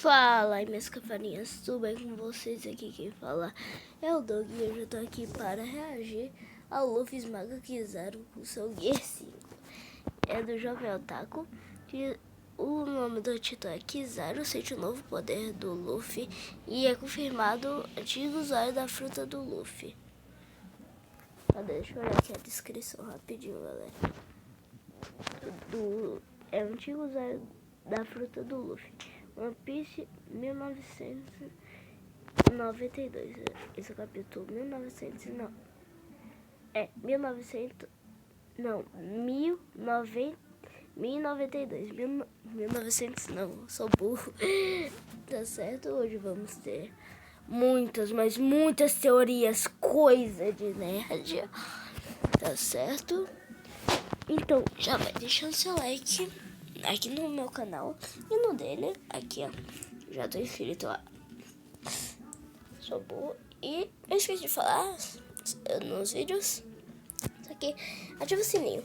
Fala aí, minhas cafarinhas, tudo bem com vocês? Aqui quem fala é o Doug e eu já tô aqui para reagir ao Luffy Esmaga Kizaru com seu Gear 5. É do Jovem Otaku, que o nome do título é Kizaru sente o novo poder do Luffy e é confirmado antigo usuário da fruta do Luffy. Deixa eu olhar aqui a descrição rapidinho, galera. É o antigo usuário da fruta do Luffy. One Piece 1992. Esse é o capítulo 1900. Não. É 1900. Não. 1092. 1900 não. Sou burro. Tá certo? Hoje vamos ter muitas, mas muitas teorias. Coisa de nerd. Tá certo? Então, já vai deixando seu like aqui no meu canal e no dele, aqui ó, já tô inscrito lá, sou boa. E eu esqueci de falar nos vídeos, só que ativa o sininho.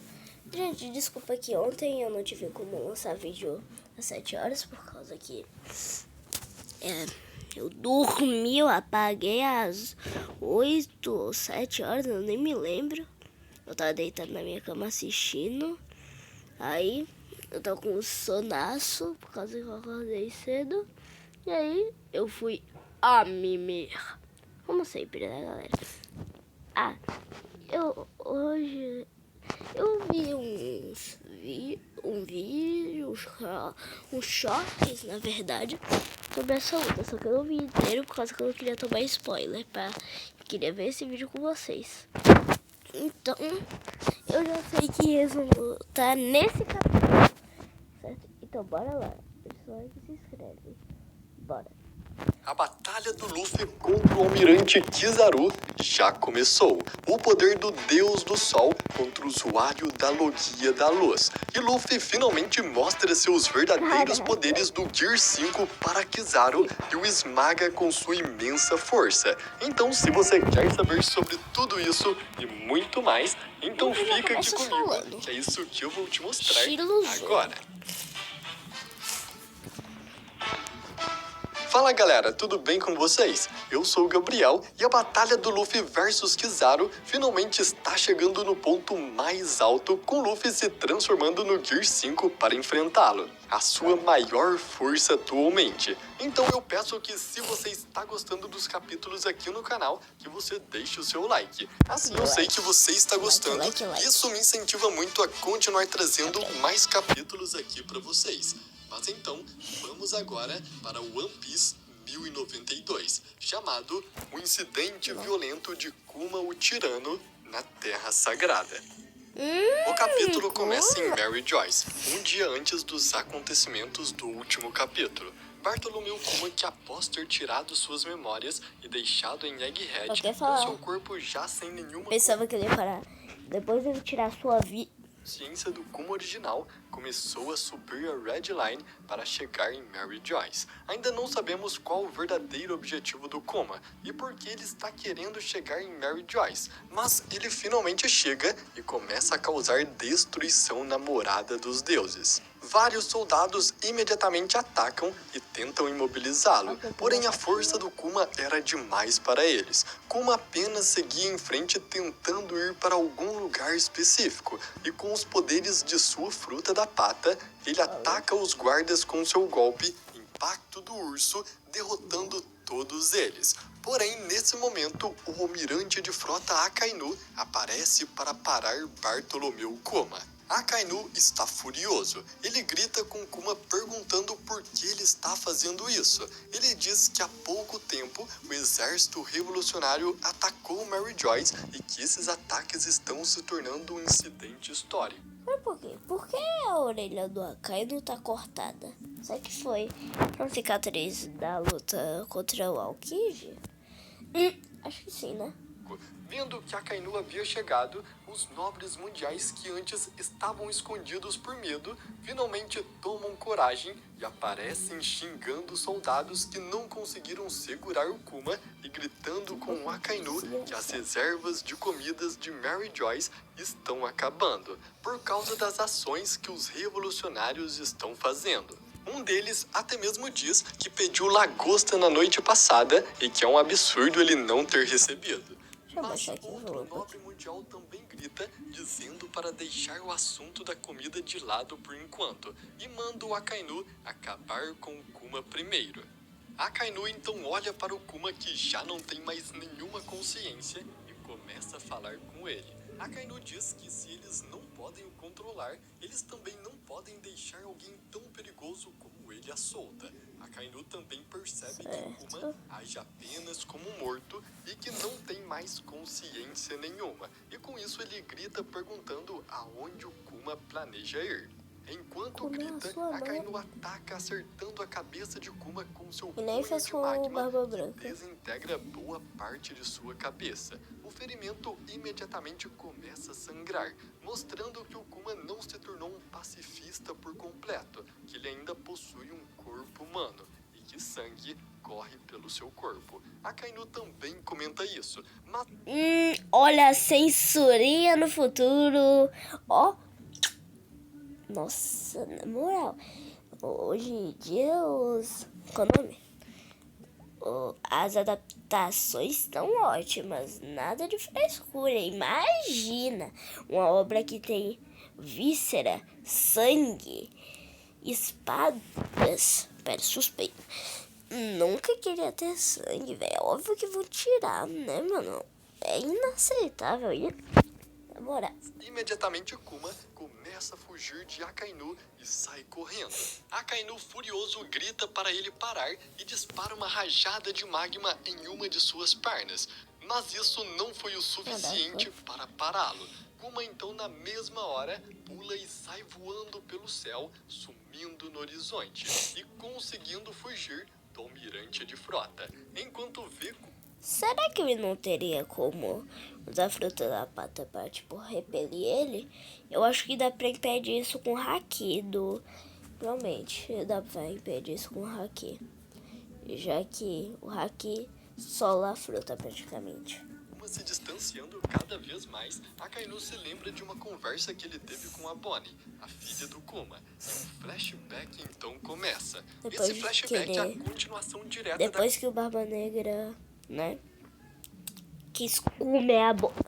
Gente, desculpa que ontem eu não tive como lançar vídeo às 7 horas, por causa que eu dormi, eu apaguei às 8 ou 7 horas, eu nem me lembro. Eu tava deitado na minha cama assistindo, aí eu tô com um sonaço, por causa que eu acordei cedo. E aí eu fui a mimir. Como sempre, né, galera? Hoje eu vi um vídeo, uns shorts, na verdade, sobre essa luta. Só que eu não vi inteiro por causa que eu não queria tomar spoiler. Queria ver esse vídeo com vocês. Então, eu já sei que resumo tá nesse capítulo. Certo? Então bora lá, pessoal que se inscreve. Bora. A batalha do Luffy contra o Almirante Kizaru já começou. O poder do Deus do Sol contra o usuário da Logia da Luz. E Luffy finalmente mostra seus verdadeiros poderes do Gear 5 para Kizaru e o esmaga com sua imensa força. Então, se você quer saber sobre tudo isso e muito mais, então fica aqui comigo, que é isso que eu vou te mostrar agora. Fala galera, tudo bem com vocês? Eu sou o Gabriel e a batalha do Luffy versus Kizaru finalmente está chegando no ponto mais alto, com Luffy se transformando no Gear 5 para enfrentá-lo, a sua maior força atualmente. Então eu peço que, se você está gostando dos capítulos aqui no canal, que você deixe o seu like. Assim eu sei que você está gostando e isso me incentiva muito a continuar trazendo mais capítulos aqui para vocês. Mas então, vamos agora para o One Piece 1092, chamado O Incidente Violento de Kuma o Tirano na Terra Sagrada. O capítulo começa em Mary Joyce, um dia antes dos acontecimentos do último capítulo. Bartolomeu Kuma, que após ter tirado suas memórias e deixado em Egghead, com seu corpo já sem nenhuma... Pensava que ele ia parar. Depois de tirar sua vida... Ciência do Kuma original começou a subir a Red Line para chegar em Mary Joyce. Ainda não sabemos qual o verdadeiro objetivo do Kuma e por que ele está querendo chegar em Mary Joyce, mas ele finalmente chega e começa a causar destruição na morada dos deuses. Vários soldados imediatamente atacam e tentam imobilizá-lo, porém a força do Kuma era demais para eles. Kuma apenas seguia em frente tentando ir para algum lugar específico, e com os poderes de sua fruta da pata, ele ataca os guardas com seu golpe Impacto do Urso, derrotando todos eles. Porém, nesse momento, o almirante de frota Akainu aparece para parar Bartolomeu Kuma. Akainu está furioso. Ele grita com Kuma perguntando por que ele está fazendo isso. Ele diz que há pouco tempo o exército revolucionário atacou Mary Joyce e que esses ataques estão se tornando um incidente histórico. Mas por quê? Por que a orelha do Akainu tá cortada? Será que foi uma cicatriz da luta contra o Aokiji? Acho que sim, né? Vendo que Akainu havia chegado, os nobres mundiais que antes estavam escondidos por medo, finalmente tomam coragem e aparecem xingando soldados que não conseguiram segurar o Kuma e gritando com o Akainu que as reservas de comidas de Mary Joyce estão acabando, por causa das ações que os revolucionários estão fazendo. Um deles até mesmo diz que pediu lagosta na noite passada e que é um absurdo ele não ter recebido. Deixa eu Mas baixar aqui o outro volume. nobre mundial também grita, dizendo para deixar o assunto da comida de lado por enquanto, e manda o Akainu acabar com o Kuma primeiro. Akainu então olha para o Kuma, que já não tem mais nenhuma consciência, e começa a falar com ele. Akainu diz que se eles não podem o controlar, eles também não podem deixar alguém tão perigoso como ele à solta. Akainu também percebe que Kuma age apenas como um morto e que não tem mais consciência nenhuma. E com isso ele grita perguntando aonde o Kuma planeja ir. Enquanto grita, Akainu ataca acertando a cabeça de Kuma com seu E nem punho fez de com magma, Barba que Branca. desintegra boa parte de sua cabeça. O ferimento imediatamente começa a sangrar, mostrando que o Kuma não se tornou um pacifista por completo, que ele ainda possui um corpo humano e que sangue corre pelo seu corpo. Akainu também comenta isso, mas Olha a censurinha no futuro. Ó. Nossa, na moral. Hoje em dia qual é o nome? As adaptações estão ótimas, nada de frescura. Imagina uma obra que tem víscera, sangue, espadas. Pera, suspeito. Nunca queria ter sangue, velho. Óbvio que vou tirar, né, mano? É inaceitável isso. Na moral. imediatamente Kuma começa a fugir de Akainu e sai correndo. Akainu, furioso, grita para ele parar e dispara uma rajada de magma em uma de suas pernas. Mas isso não foi o suficiente para pará-lo. Kuma então, na mesma hora, pula e sai voando pelo céu, sumindo no horizonte e conseguindo fugir do almirante de frota. Enquanto vê Será que ele não teria como usar a fruta da pata pra, tipo, repelir ele? Eu acho que dá pra impedir isso com o haki do... Realmente, dá pra impedir isso com o haki. Já que o haki sola a fruta praticamente. Kuma se distanciando cada vez mais, Akainu se lembra de uma conversa que ele teve com a Bonnie, a filha do Kuma. E um flashback então começa. Depois Esse flashback que é ele- a continuação direta Depois que o Barba Negra, né, quis comer a boca.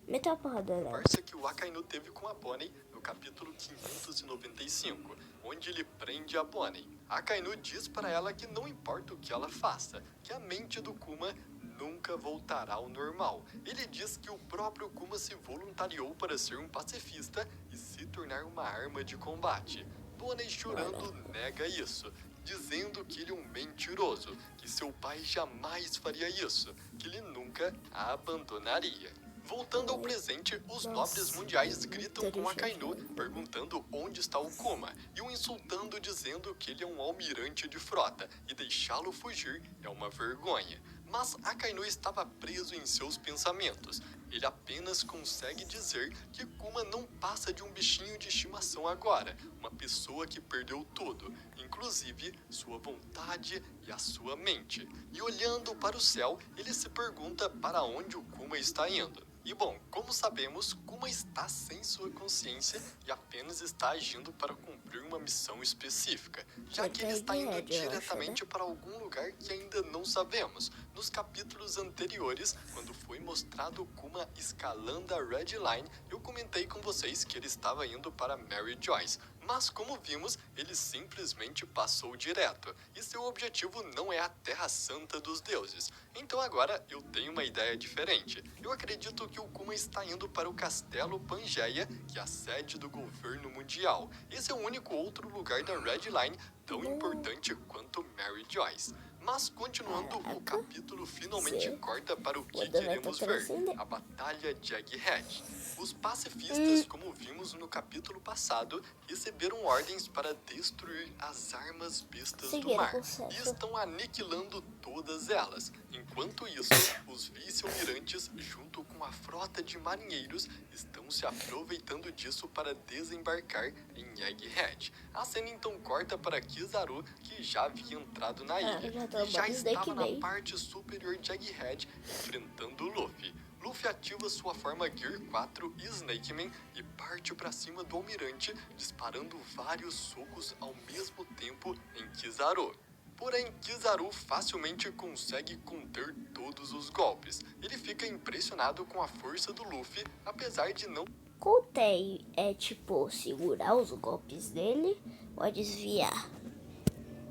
Meteu a porrada da nela. conversa que o Akainu teve com a Bonnie no capítulo 595, onde ele prende a Bonnie. Akainu diz para ela que não importa o que ela faça, que a mente do Kuma nunca voltará ao normal. Ele diz que o próprio Kuma se voluntariou para ser um pacifista e se tornar uma arma de combate. Bonnie, chorando, nega isso, dizendo que ele é um mentiroso, que seu pai jamais faria isso, que ele nunca a abandonaria. Voltando ao presente, os nobres mundiais gritam com Akainu, perguntando onde está o Kuma, e o insultando, dizendo que ele é um almirante de frota, e deixá-lo fugir é uma vergonha. Mas Akainu estava preso em seus pensamentos. Ele apenas consegue dizer que Kuma não passa de um bichinho de estimação agora, uma pessoa que perdeu tudo, inclusive sua vontade e a sua mente. E olhando para o céu, ele se pergunta para onde o Kuma está indo. E bom, como sabemos, Kuma está sem sua consciência e apenas está agindo para cumprir uma missão específica, já que ele está indo diretamente para algum lugar que ainda não sabemos. Nos capítulos anteriores, quando foi mostrado Kuma escalando a Red Line, eu comentei com vocês que ele estava indo para Mary Joyce. Mas como vimos, ele simplesmente passou direto, e seu objetivo não é a Terra Santa dos Deuses. Então agora eu tenho uma ideia diferente. Eu acredito que o Kuma está indo para o Castelo Pangeia, que é a sede do governo mundial. Esse é o único outro lugar da Red Line tão importante quanto Mary Joyce. Mas continuando, o capítulo finalmente corta para o que queremos ver, a Batalha de Egghead. Os pacifistas, como vimos no capítulo passado, receberam ordens para destruir as armas bestas do mar e estão aniquilando todas elas. Enquanto isso, os vice-almirantes, junto com a frota de marinheiros, estão se aproveitando disso para desembarcar em Egghead. A cena então corta para Kizaru, que já havia entrado na ilha e já estava na parte superior de Egghead, enfrentando o Luffy. Luffy ativa sua forma Gear 4 e Snake Man e parte para cima do almirante, disparando vários socos ao mesmo tempo em Kizaru. Porém, Kizaru facilmente consegue conter todos os golpes. Ele fica impressionado com a força do Luffy, apesar de não... Conter é tipo segurar os golpes dele ou desviar.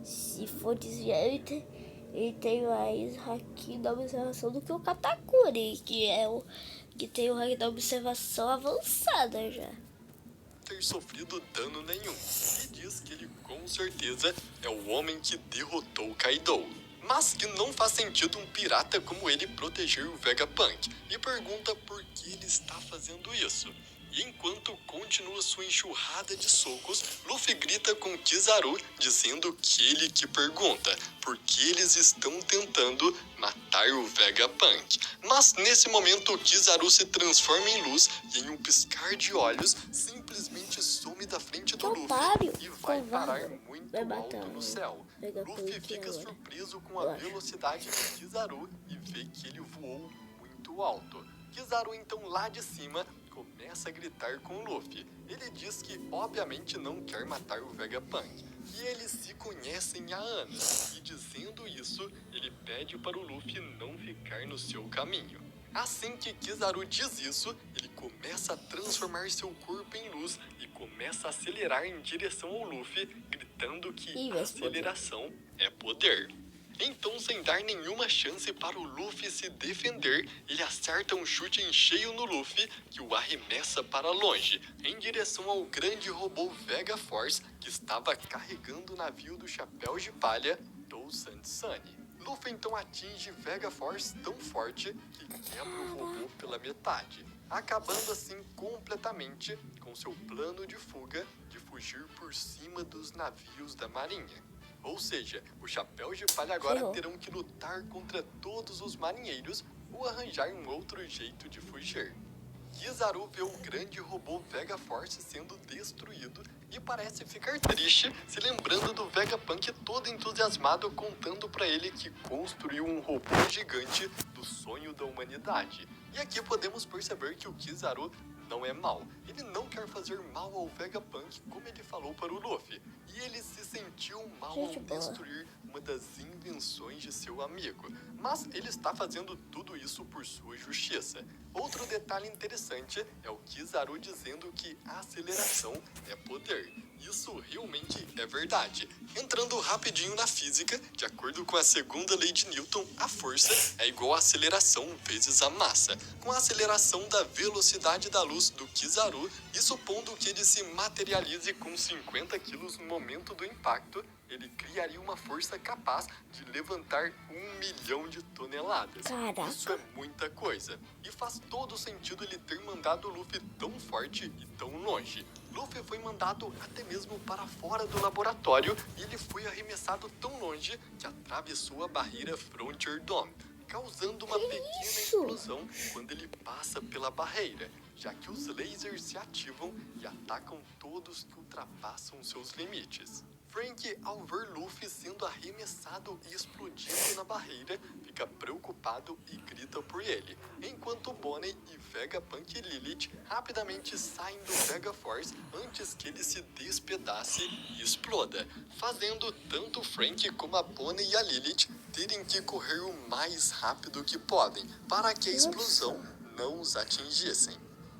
Se for desviar, ele tem mais haki da observação do que o Katakuri, que é o que tem o haki da observação avançada já. Ter sofrido dano nenhum, e diz que ele com certeza é o homem que derrotou Kaido. Mas que não faz sentido um pirata como ele proteger o Vegapunk, e pergunta por que ele está fazendo isso. E enquanto continua sua enxurrada de socos, Luffy grita com Kizaru, dizendo que ele que pergunta por que eles estão tentando matar o Vegapunk. Mas nesse momento Kizaru se transforma em luz e em um piscar de olhos simplesmente some da frente do Luffy e vai parar muito alto no céu. Luffy fica surpreso com a velocidade de Kizaru e vê que ele voou muito alto. Kizaru então lá de cima começa a gritar com o Luffy. Ele diz que obviamente não quer matar o Vegapunk, e eles se conhecem há anos, e dizendo isso, ele pede para o Luffy não ficar no seu caminho. Assim que Kizaru diz isso, ele começa a transformar seu corpo em luz e começa a acelerar em direção ao Luffy, gritando que a aceleração é poder. Então, sem dar nenhuma chance para o Luffy se defender, ele acerta um chute em cheio no Luffy, que o arremessa para longe, em direção ao grande robô Vega Force, que estava carregando o navio do Chapéu de Palha, do Sansani. Luffy então atinge Vega Force tão forte que quebra o robô pela metade, acabando assim completamente com seu plano de fuga de fugir por cima dos navios da marinha. Ou seja, os Chapéus de Palha agora terão que lutar contra todos os marinheiros ou arranjar um outro jeito de fugir. Kizaru vê o grande robô Vega Force sendo destruído e parece ficar triste, se lembrando do Vegapunk todo entusiasmado contando para ele que construiu um robô gigante do sonho da humanidade. E aqui podemos perceber que o Kizaru não é mau. Ele não quer fazer mal ao Vegapunk, como ele falou para o Luffy. E ele se sentiu mal ao destruir uma das invenções de seu amigo. Mas ele está fazendo tudo isso por sua justiça. Outro detalhe interessante é o Kizaru dizendo que a aceleração é poder. Isso realmente é verdade. Entrando rapidinho na física, de acordo com a segunda lei de Newton, a força é igual a aceleração vezes a massa. Com a aceleração da velocidade da luz do Kizaru, e supondo que ele se materialize com 50 kg no momento do impacto, ele criaria uma força capaz de levantar 1 milhão de toneladas. Caraca. Isso é muita coisa. E faz todo sentido ele ter mandado o Luffy tão forte e tão longe. Luffy foi mandado até mesmo para fora do laboratório e ele foi arremessado tão longe que atravessou a barreira Frontier Dome, causando uma pequena explosão quando ele passa pela barreira, já que os lasers se ativam e atacam todos que ultrapassam seus limites. Frank, ao ver Luffy sendo arremessado e explodindo na barreira, fica preocupado e grita por ele, enquanto Bonnie e Vegapunk e Lilith rapidamente saem do Vega Force antes que ele se despedace e exploda, fazendo tanto Frank como a Bonnie e a Lilith terem que correr o mais rápido que podem para que a explosão não os atingissem.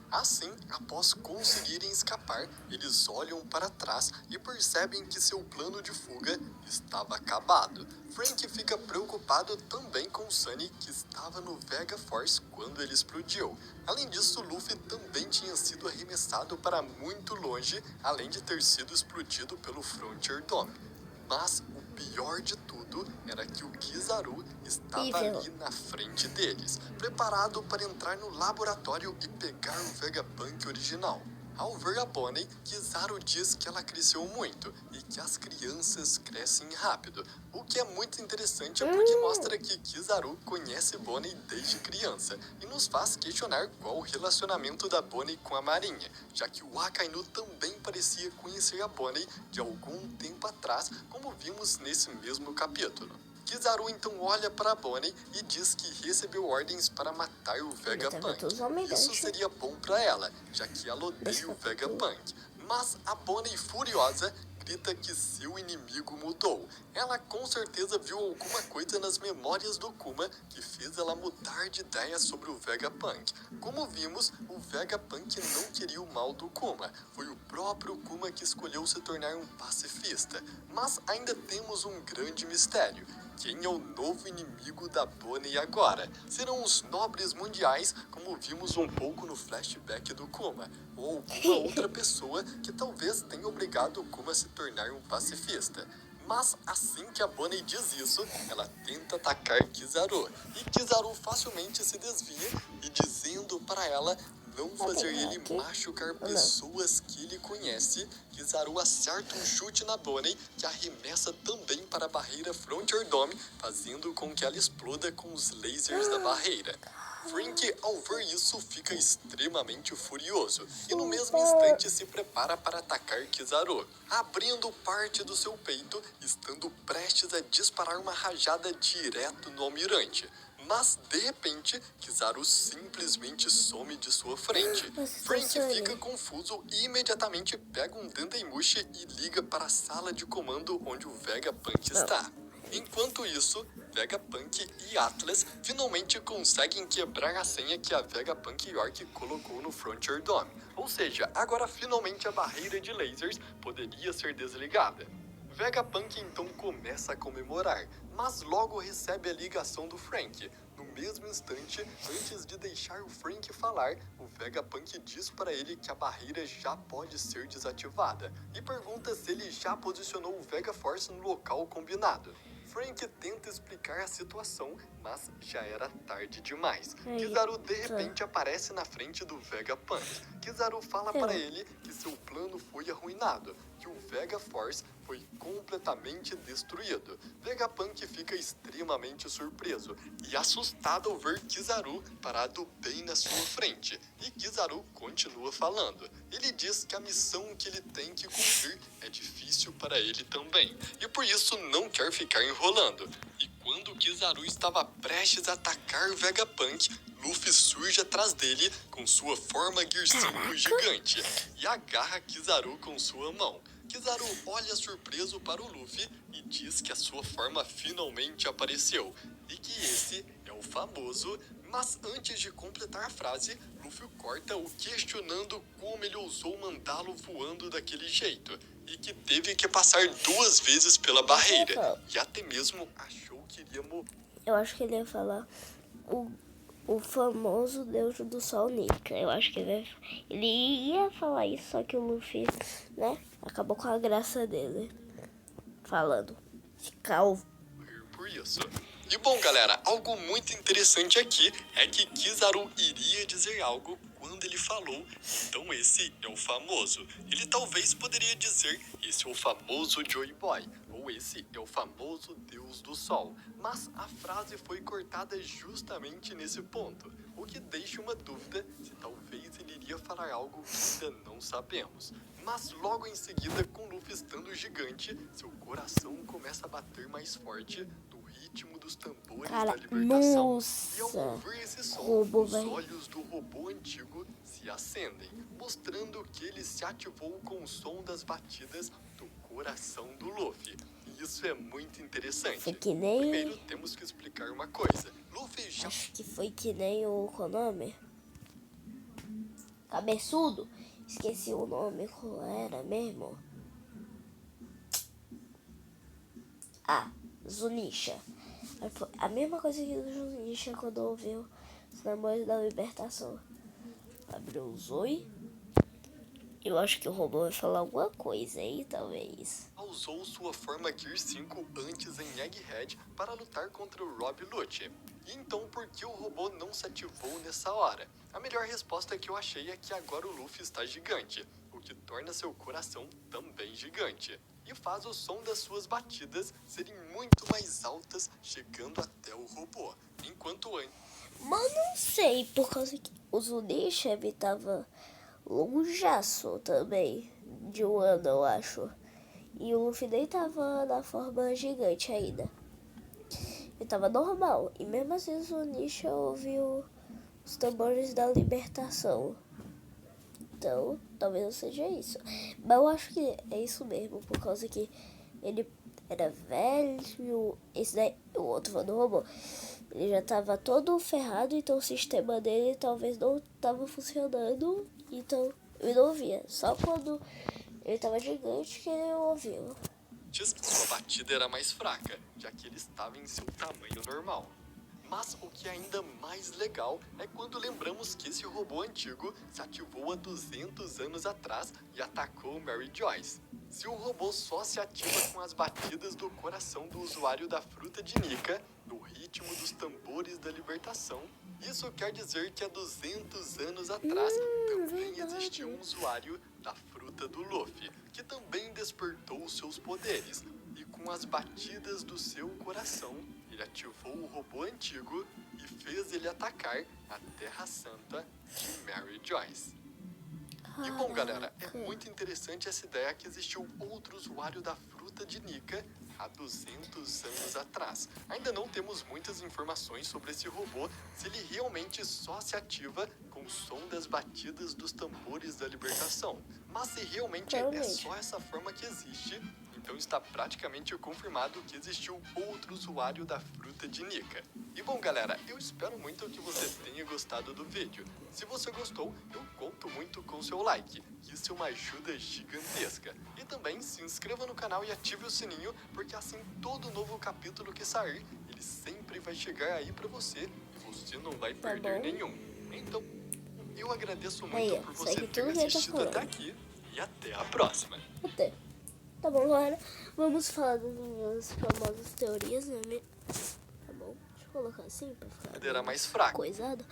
Assim, após conseguirem escapar, eles olham para trás e percebem que seu plano de fuga estava acabado. Frank fica preocupado também com Sunny, que estava no Vega Force quando ele explodiu. Além disso, Luffy também tinha sido arremessado para muito longe, além de ter sido explodido pelo Frontier Dome. Mas o pior de tudo era que o Kizaru estava ali na frente deles, preparado para entrar no laboratório e pegar o Vegapunk original. Ao ver a Bonnie, Kizaru diz que ela cresceu muito e que as crianças crescem rápido, o que é muito interessante porque mostra que Kizaru conhece Bonnie desde criança e nos faz questionar qual o relacionamento da Bonnie com a Marinha, já que o Akainu também parecia conhecer a Bonnie de algum tempo atrás, como vimos nesse mesmo capítulo. Kizaru então olha para Bonnie e diz que recebeu ordens para matar o Vegapunk. Isso seria bom para ela, já que ela odeia o Vegapunk. Mas a Bonnie, furiosa, grita que seu inimigo mudou. Ela com certeza viu alguma coisa nas memórias do Kuma que fez ela mudar de ideia sobre o Vegapunk. Como vimos, o Vegapunk não queria o mal do Kuma. Foi o próprio Kuma que escolheu se tornar um pacifista. Mas ainda temos um grande mistério. Quem é o novo inimigo da Bonnie agora? Serão os nobres mundiais, como vimos um pouco no flashback do Kuma? Ou alguma outra pessoa que talvez tenha obrigado o Kuma a se tornar um pacifista? Mas assim que a Bonnie diz isso, ela tenta atacar Kizaru. E Kizaru facilmente se desvia e dizendo para ela não fazer ele machucar pessoas que ele conhece, Kizaru acerta um chute na Bonnie, que arremessa também para a barreira Frontier Dome, fazendo com que ela exploda com os lasers da barreira. Frank, ao ver isso, fica extremamente furioso e no mesmo instante se prepara para atacar Kizaru, abrindo parte do seu peito, estando prestes a disparar uma rajada direto no almirante. Mas, de repente, Kizaru simplesmente some de sua frente. Frank fica confuso e imediatamente pega um Dendemushi e liga para a sala de comando onde o Vegapunk está. Enquanto isso, Vegapunk e Atlas finalmente conseguem quebrar a senha que a Vegapunk York colocou no Frontier Dome. Ou seja, agora finalmente a barreira de lasers poderia ser desligada. Vegapunk então começa a comemorar, mas logo recebe a ligação do Frank. No mesmo instante, antes de deixar o Frank falar, o Vegapunk diz para ele que a barreira já pode ser desativada e pergunta se ele já posicionou o Vegaforce no local combinado. Frank tenta explicar a situação, mas já era tarde demais. Kizaru de repente aparece na frente do Vegapunk. Kizaru fala para ele que seu plano foi arruinado, que o Vegaforce foi completamente destruído. Vegapunk fica extremamente surpreso e assustado ao ver Kizaru parado bem na sua frente. E Kizaru continua falando. Ele diz que a missão que ele tem que cumprir é difícil para ele também, e por isso não quer ficar enrolando. E quando Kizaru estava prestes a atacar Vegapunk, Luffy surge atrás dele com sua forma Gear 5 gigante e agarra Kizaru com sua mão. Kizaru olha surpreso para o Luffy e diz que a sua forma finalmente apareceu e que esse é o famoso. Mas antes de completar a frase, Luffy corta-o questionando como ele ousou mandá-lo voando daquele jeito e que teve que passar 2 vezes pela barreira e até mesmo achou que iria morrer. Eu acho que ele ia falar o famoso Deus do Sol Nika. Eu acho que ele ia falar isso, só que o Luffy, né, acabou com a graça dele falando. Calvo. Por isso. E bom, galera, algo muito interessante aqui é que Kizaru iria dizer algo quando ele falou, então esse é o famoso. Ele talvez poderia dizer, esse é o famoso Joy Boy, ou esse é o famoso Deus do Sol. Mas a frase foi cortada justamente nesse ponto, o que deixa uma dúvida se talvez ele iria falar algo que ainda não sabemos. Mas logo em seguida, com Luffy estando gigante, seu coração começa a bater mais forte no ritmo dos tambores da libertação. Nossa, e ao ouvir esse som, os olhos do robô antigo se acendem, mostrando que ele se ativou com o som das batidas do coração do Luffy. E isso é muito interessante. Foi que nem... Primeiro temos que explicar uma coisa. Luffy já... Acho que foi que nem o Konami. Cabeçudo. Esqueci o nome, qual era mesmo? Ah, Zunisha. Foi a mesma coisa que o Zunisha quando ouviu os tambores da libertação. Abriu o Zoe. Eu acho que o robô vai falar alguma coisa aí, talvez. Usou sua forma Gear 5 antes em Egghead para lutar contra o Rob Lucci. E então por que o robô não se ativou nessa hora? A melhor resposta que eu achei é que agora o Luffy está gigante, o que torna seu coração também gigante. E faz o som das suas batidas serem muito mais altas, chegando até o robô. Enquanto antes... Mas não sei, por causa que o Zunisha tava longeaço também, de um ano, eu acho. E o Luffy nem tava na forma gigante ainda. ele tava normal. E mesmo assim o Zunisha ouviu os tambores da libertação. Então, talvez não seja isso. Mas eu acho que é isso mesmo, por causa que ele era velho. Esse daí, o outro foi do robô. Ele já tava todo ferrado, então o sistema dele talvez não tava funcionando. Então, eu não ouvia. Só quando ele tava gigante que ele ouviu. Sua batida era mais fraca, já que ele estava em seu tamanho normal. Mas o que é ainda mais legal é quando lembramos que esse robô antigo se ativou há 200 anos atrás e atacou Mary Joyce. Se o robô só se ativa com as batidas do coração do usuário da fruta de Nika, no ritmo dos tambores da libertação, isso quer dizer que há 200 anos atrás também existiu um usuário da fruta do Luffy, que também despertou seus poderes. E com as batidas do seu coração, ele ativou o robô antigo e fez ele atacar a Terra Santa de Mary Joyce. E bom, galera, é muito interessante essa ideia que existiu outro usuário da fruta de Nika há 200 anos atrás. Ainda não temos muitas informações sobre esse robô, se ele realmente só se ativa com o som das batidas dos tambores da libertação. Mas se realmente é só essa forma que existe, então está praticamente confirmado que existiu outro usuário da fruta de Nika. E bom, galera, eu espero muito que você tenha gostado do vídeo. Se você gostou, eu conto muito com seu like, que isso é uma ajuda gigantesca. E também se inscreva no canal e ative o sininho, porque assim todo novo capítulo que sair, ele sempre vai chegar aí pra você e você não vai perder nenhum. Então, eu agradeço muito por você ter assistido até aqui e até a próxima. Até. Tá bom, galera. Vamos falar das minhas famosas teorias, né? Tá bom? Deixa eu colocar assim pra ficar Era mais fraco. Coisado.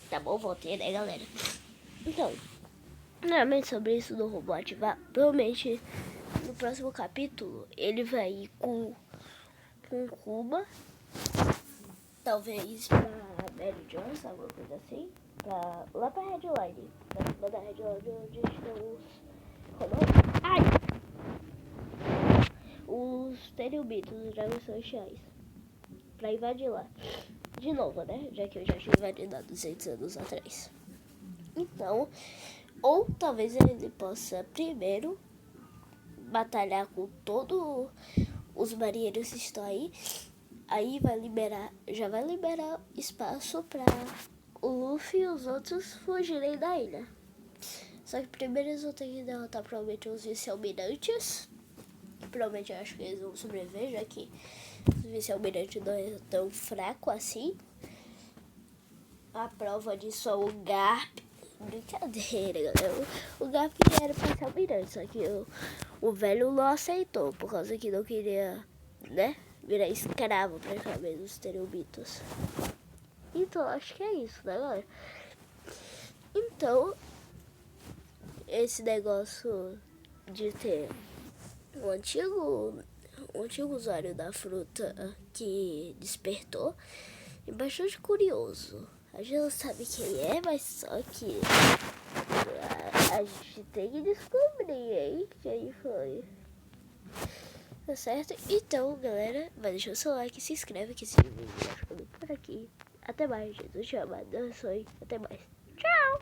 Tá bom, voltei, né, galera? Então, realmente sobre isso do robô ativar, provavelmente no próximo capítulo ele vai ir com Kuma, talvez pra Mary Joyce, alguma coisa assim. Lá pra Headline. Pra cima da Headline onde estão os... Como é? Ai! Os Tenryubitos, os Dragões Celestiais. Pra invadir lá. De novo, né? Já que eu já tinha invadido há 200 anos atrás. Então, ou talvez ele possa primeiro batalhar com todos os marinheiros que estão aí. Aí já vai liberar espaço pra o Luffy e os outros fugirem da ilha. Só que primeiro eles vão ter que derrotar provavelmente os vice-almirantes. Provavelmente eu acho que eles vão sobreviver, já que os vice-almirantes não é tão fraco assim. A prova disso é o Garp. Brincadeira, galera. O Garp era pra ser almirante, só que o velho não aceitou, por causa que não queria, né, virar escravo praticamente dos Tenryubitos. Então, acho que é isso, né, galera? Então, esse negócio de ter um antigo usuário da fruta que despertou é bastante curioso. A gente não sabe quem é, mas só que a gente tem que descobrir, hein? Quem foi. Tá certo? Então, galera, vai deixar o seu like, se inscreve que esse vídeo vai ficando por aqui. Até mais, Jesus te ama, abençoe. Até mais. Tchau!